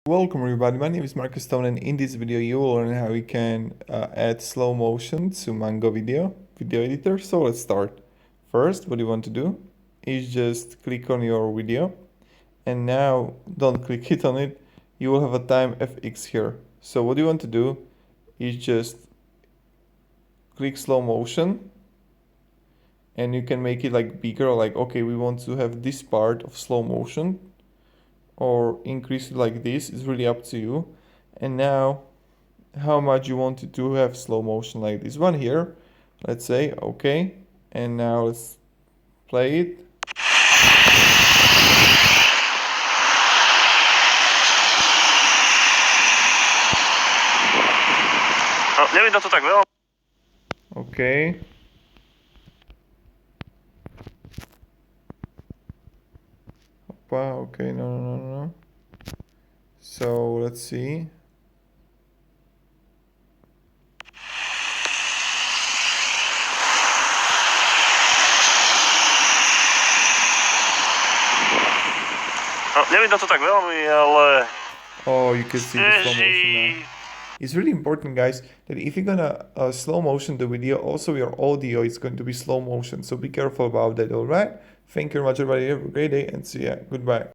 Welcome everybody, my name is Marcus Stone, and in this video you will learn how you can add slow motion to MagoVideo video editor. So let's start. First, what you want to do is just click on your video, and now don't click it on it, you will have a time FX here. So what you want to do is just click slow motion, and you can make it like bigger, like okay, we want to have this part of slow motion, or increase it like this. It's really up to you. And now how much you want it to have slow motion, like this one here, let's say. Okay, and now let's play it. No, neviem to tak veľa. Okay. Wow, okay, no. So let's see. No, neviem to tak veľmi, ale... Oh, you can see the slow motion now. It's really important, guys, that if you're gonna slow motion the video, also your audio is going to be slow motion. So be careful about that, alright? Thank you very much, everybody. Have a great day and see ya. Goodbye.